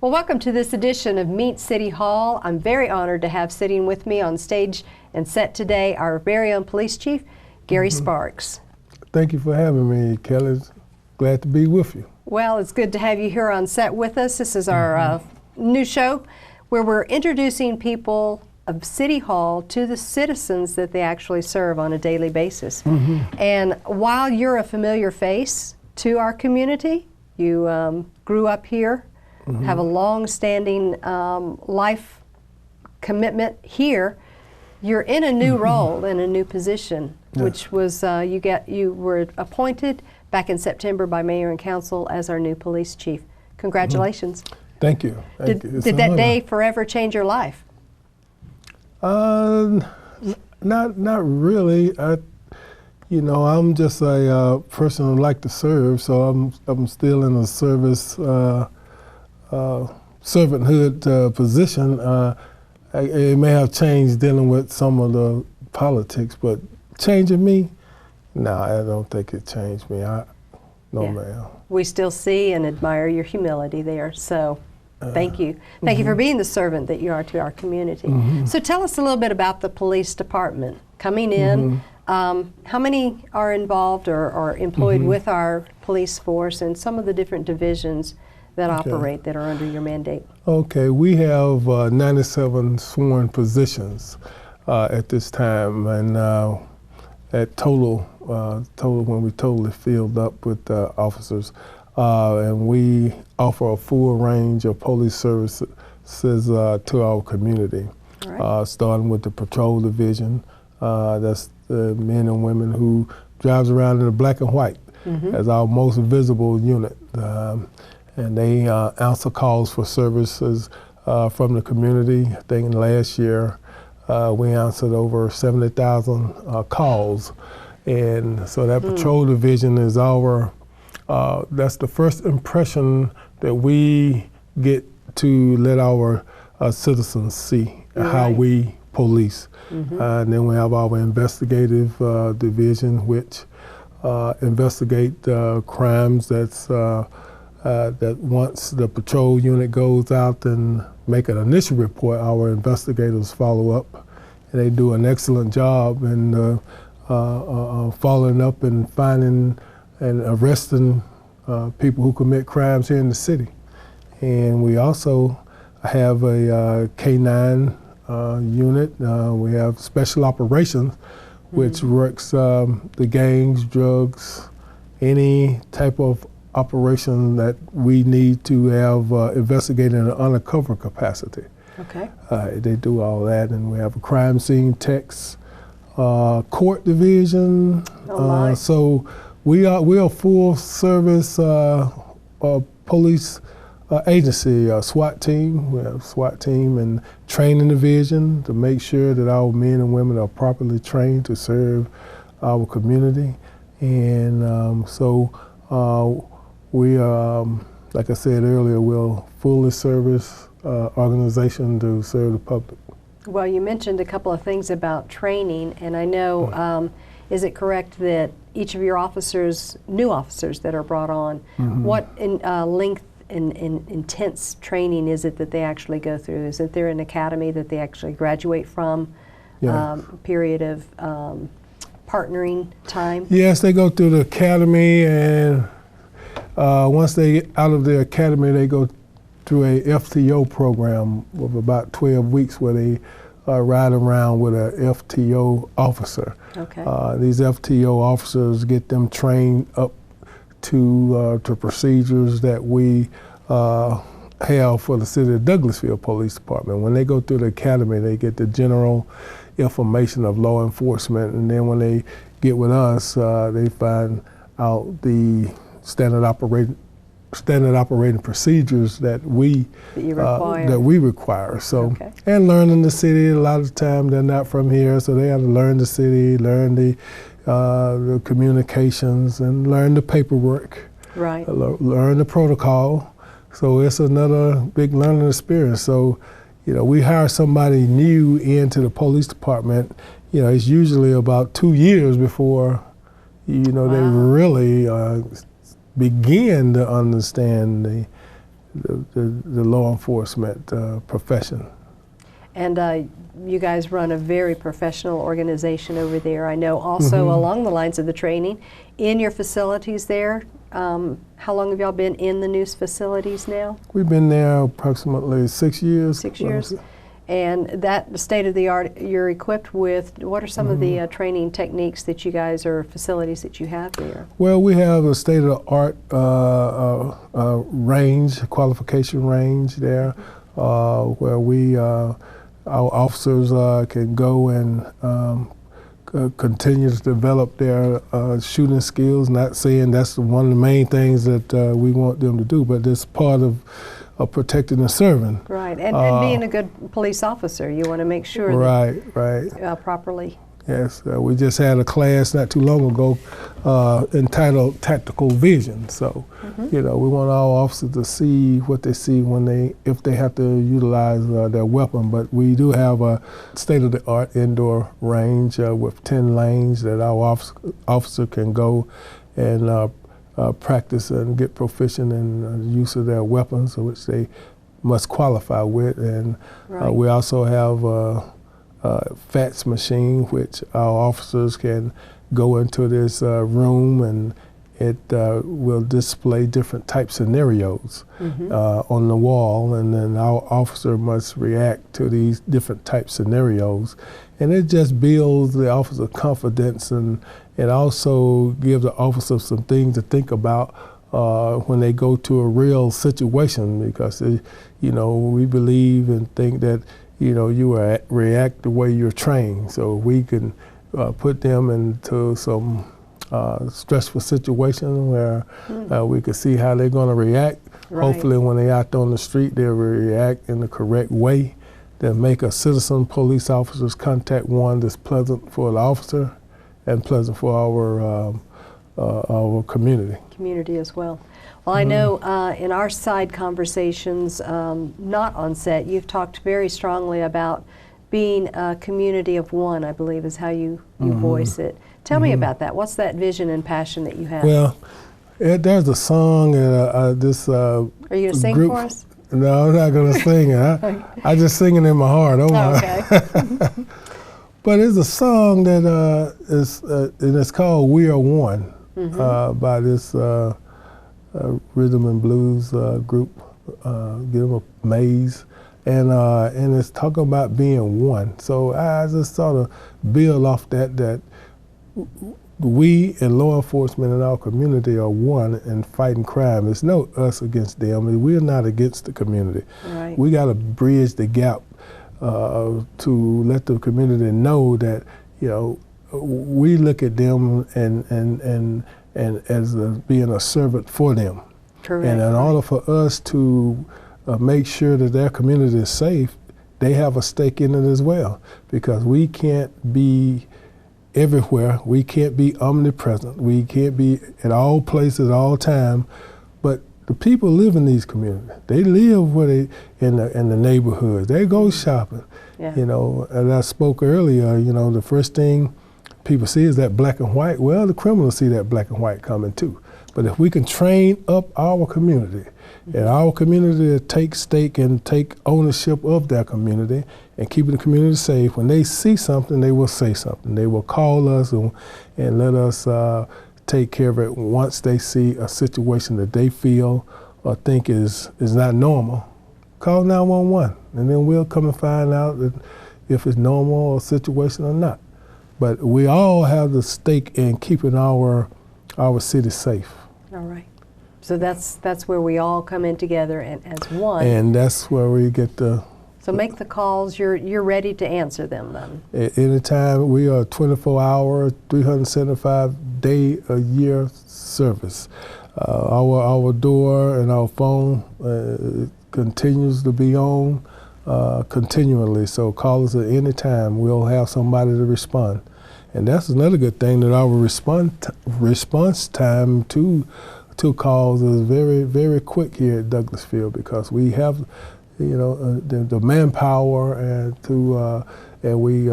Well, welcome to this edition of Meet City Hall. I'm very honored to have sitting with me on stage and set today our very own police chief, Gary Sparks. Thank you for having me, Kelly. Glad to be with you. Well, it's good to have you here on set with us. This is our new show where we're introducing people of City Hall to the citizens that they actually serve on a daily basis. And while you're a familiar face to our community, you grew up here, have a long-standing life commitment here, you're in a new role, in a new position, which was you were appointed back in September by Mayor and Council as our new police chief. Congratulations. Thank you. Did that day forever change your life? Not really. I'm just a person who like to serve, so I'm still in a service servanthood position. It may have changed dealing with some of the politics, but changing me, no, I don't think it changed me. No, ma'am. We still see and admire your humility there, so thank you. Thank you for being the servant that you are to our community. So tell us a little bit about the police department. Coming in, how many are involved or employed with our police force and some of the different divisions that operate that are under your mandate? Okay, we have 97 sworn positions at this time, and at total when we totally filled up with officers, and we offer a full range of police services to our community, starting with the patrol division. That's the men and women who drives around in the black and white as our most visible unit. And they answer calls for services from the community. I think last year we answered over 70,000 calls. And so that patrol division is that's the first impression that we get to let our citizens see how we police. And then we have our investigative division, which investigate crimes that once the patrol unit goes out and make an initial report, our investigators follow up, and they do an excellent job in following up and finding and arresting people who commit crimes here in the city. And we also have a K-9 unit. We have special operations, which works the gangs, drugs, any type of operation that we need to have investigated in an undercover capacity. Okay. They do all that, and we have a crime scene techs, court division. So we're a full service police agency, SWAT team. We have a SWAT team and training division to make sure that our men and women are properly trained to serve our community. And we like I said earlier, we're a fully service organization to serve the public. Well, you mentioned a couple of things about training, and I know, is it correct that each of your officers, new officers that are brought on, what length and intense training is it that they actually go through? Is it there an academy that they actually graduate from, period of partnering time? Yes, they go through the academy, and once they get out of the academy, they go through a FTO program of about 12 weeks where they ride around with a FTO officer. Okay. These FTO officers get them trained up to procedures that we have for the city of Douglasville Police Department. When they go through the academy, they get the general information of law enforcement, and then when they get with us, they find out the standard operating procedures that we require. So, and learning the city. A lot of the time they're not from here, so they have to learn the city, learn the communications, and learn the paperwork. Right. Learn the protocol. So it's another big learning experience. So, we hire somebody new into the police department. It's usually about 2 years before, they really begin to understand the law enforcement profession. And you guys run a very professional organization over there. I know also along the lines of the training, in your facilities there, how long have y'all been in the new facilities now? We've been there approximately 6 years. 6 years. And that state of the art, you're equipped with, what are some of the training techniques that you guys, or facilities that you have there? Well, we have a state of the art range, qualification range there, where our officers can go and continue to develop their shooting skills. Not saying that's one of the main things that we want them to do, but it's part of protecting and serving. Right, and being a good police officer, you want to make sure that properly. Yes, we just had a class not too long ago entitled Tactical Vision. So, you know, we want our officers to see what they see if they have to utilize their weapon. But we do have a state-of-the-art indoor range with 10 lanes that our officer can go and practice and get proficient in the use of their weapons, which they must qualify with. And we also have FATS machine, which our officers can go into this room and it will display different type scenarios on the wall, and then our officer must react to these different type scenarios. And it just builds the officer confidence, and it also gives the officer some things to think about when they go to a real situation, because you know, we believe and think that you react the way you're trained. So we can put them into some stressful situation where we can see how they're going to react. Hopefully when they're out on the street, they'll react in the correct way that make a citizen police officer's contact one that's pleasant for the officer and pleasant for our community. Community as well. Well, I know in our side conversations, not on set, you've talked very strongly about being a community of one, I believe is how you voice it. Tell me about that. What's that vision and passion that you have? Well, there's a song that this Are you going to sing for us? No, I'm not going to sing it. I just sing it in my heart. Okay. But it's a song that and it's called "We Are One" by this rhythm and blues group, give them a maze, and it's talking about being one. So I just sort of build off that we and law enforcement in our community are one in fighting crime. It's no us against them. We're not against the community. Right. We got to bridge the gap to let the community know that, you know, we look at them and as being a servant for them. Correct. And in order for us to make sure that their community is safe, they have a stake in it as well, because we can't be everywhere. We can't be omnipresent. We can't be at all places at all time. But the people live in these communities. They live where they in the neighborhoods. They go shopping. Yeah. You know, as I spoke earlier, you know, the first thing people see is that black and white. Well, the criminals see that black and white coming too. But if we can train up our community, and our community to take stake and take ownership of their community and keeping the community safe, when they see something, they will say something. They will call us and let us take care of it once they see a situation that they feel or think is not normal. Call 911, and then we'll come and find out if it's normal or situation or not. But we all have the stake in keeping our city safe. All right. So that's where we all come in together and as one. And that's where we get the. So make the calls. You're ready to answer them then. Anytime. We are 24-hour, 375-day-a-year service. Our door and our phone continues to be on continually. So call us at any time. We'll have somebody to respond. And that's another good thing, that our response time to calls is very, very quick here at Douglasville, because we have, you know, the manpower and we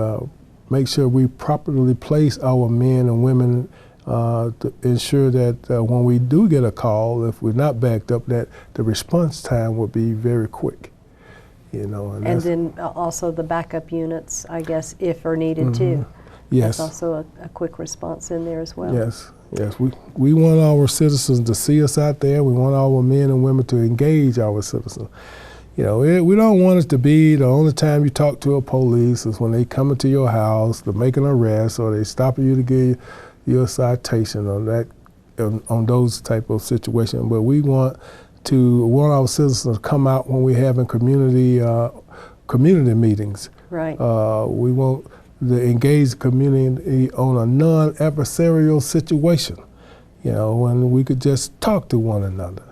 make sure we properly place our men and women to ensure that when we do get a call, if we're not backed up, that the response time will be very quick. You know, and then also the backup units, I guess, if are needed too. Yes. That's also a quick response in there as well. Yes, yes. We want our citizens to see us out there. We want our men and women to engage our citizens. You know, we don't want it to be the only time you talk to a police is when they come into your house to make an arrest or they stop you to give you a citation on those type of situations. But we want our citizens to come out when we're having community meetings. Right. We want to engage the community on a non-adversarial situation, you know, when we could just talk to one another,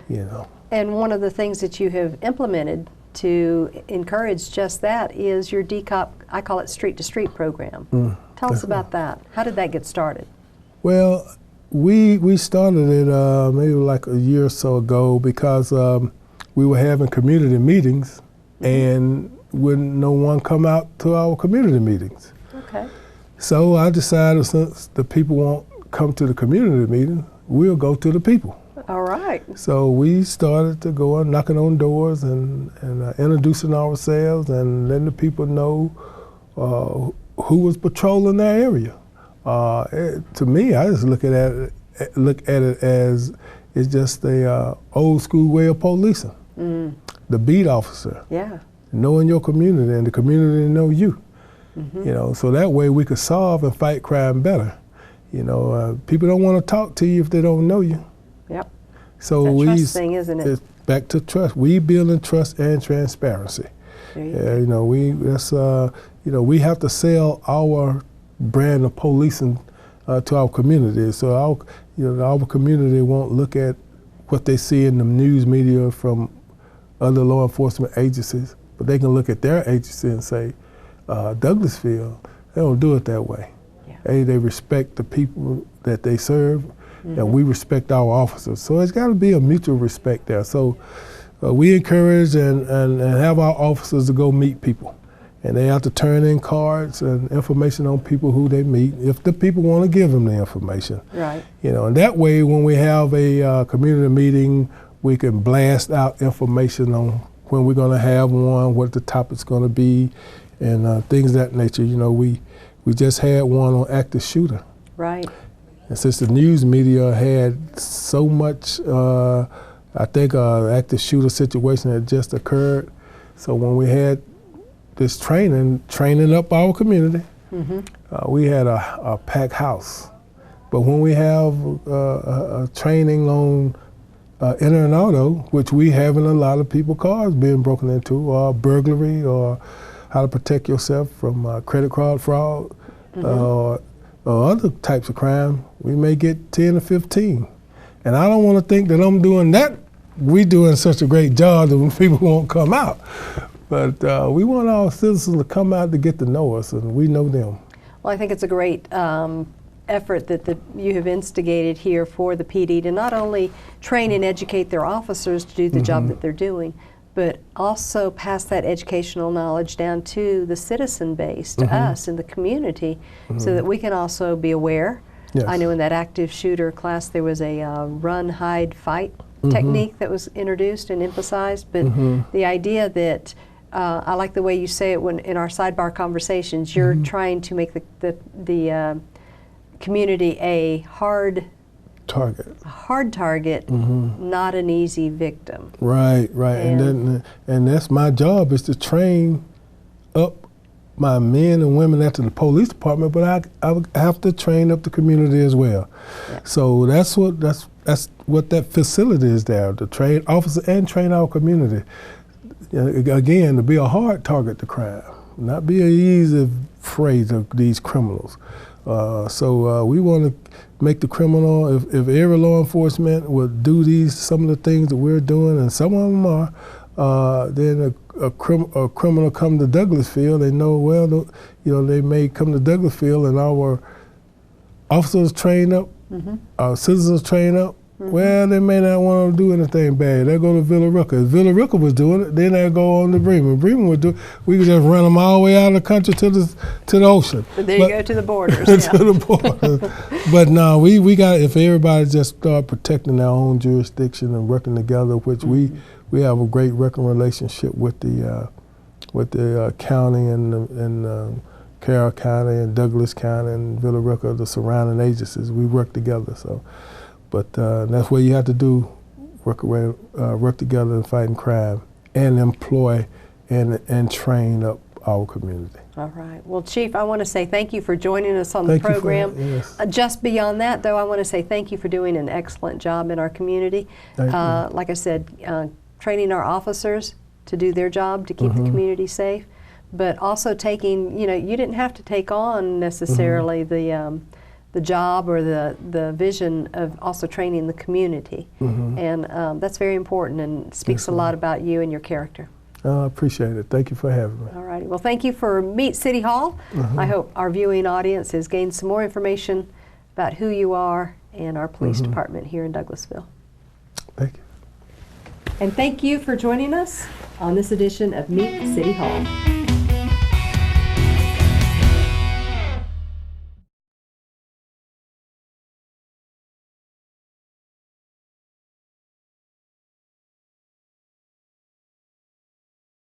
you know. And one of the things that you have implemented to encourage just that is your DCOP, I call it Street to Street program. Tell us about that. How did that get started? Well, we started it maybe like a year or so ago because we were having community meetings and wouldn't no one come out to our community meetings. Okay. So I decided since the people won't come to the community meeting, we'll go to the people. All right. So we started to go and knocking on doors and introducing ourselves and letting the people know who was patrolling their area. To me, I just look at it as it's just a old school way of policing. The beat officer. Yeah. Knowing your community and the community know you. You know, so that way we could solve and fight crime better. You know, people don't want to talk to you if they don't know you. Yep. So it's a trust thing, isn't it? It's back to trust. We building trust and transparency. You know, we have to sell our brand of policing to our community. So our community won't look at what they see in the news media from other law enforcement agencies, but they can look at their agency and say, Douglasville, they don't do it that way. Yeah. They respect the people that they serve, and we respect our officers. So it's got to be a mutual respect there. So we encourage and have our officers to go meet people. And they have to turn in cards and information on people who they meet, if the people want to give them the information. Right. You know, and that way when we have a community meeting, we can blast out information on when we're going to have one, what the topic's going to be, and things of that nature. You know, we just had one on active shooter. Right. And since the news media had so much, I think active shooter situation had just occurred. So when we had this training up our community, we had a packed house. But when we have a training on enter an auto, which we having a lot of people cars being broken into, or burglary, or how to protect yourself from credit card fraud, or other types of crime, we may get 10 or 15. And I don't want to think that I'm doing that. We doing such a great job that people won't come out. But we want our citizens to come out to get to know us, and we know them. Well, I think it's a great effort that you have instigated here for the PD to not only train and educate their officers to do the job that they're doing, but also pass that educational knowledge down to the citizen base, to us in the community, so that we can also be aware. Yes. I know in that active shooter class there was a run, hide, fight technique that was introduced and emphasized, but the idea that I like the way you say it when in our sidebar conversations, you're trying to make the community a hard target, not an easy victim. Right. And that's my job, is to train up my men and women at the police department, but I have to train up the community as well. Yeah. So that's what that facility is there, to train officers and train our community. Again, to be a hard target to crime, not be an easy prey to these criminals. So we want to make the criminal, if every law enforcement would do some of the things that we're doing, and some of them are, then a criminal come to Douglasville, they know, well, they may come to Douglasville and our officers train up, our citizens train up, Well, they may not want to do anything bad. They go to Villa Rica. If Villa Rica was doing it, then they go on to Bremen. Bremen would do it. We could just run them all the way out of the country to the ocean. But there you go, to the borders. To the border. But no, we got, if everybody just start protecting their own jurisdiction and working together, which we have a great working relationship with the county and Carroll County and Douglas County and Villa Rica, the surrounding agencies. We work together. So, but that's what you have to do: work together in fighting crime and employ and train up our community. All right. Well, Chief, I want to say thank you for joining us on the program. Yes. Just beyond that, though, I want to say thank you for doing an excellent job in our community. Like I said, training our officers to do their job to keep the community safe, but also taking, you didn't have to take on necessarily the job or the vision of also training the community. And that's very important and speaks a lot about you and your character. I appreciate it. Thank you for having me. All righty. Well, thank you for Meet City Hall. I hope our viewing audience has gained some more information about who you are and our police department here in Douglasville. Thank you. And thank you for joining us on this edition of Meet City Hall.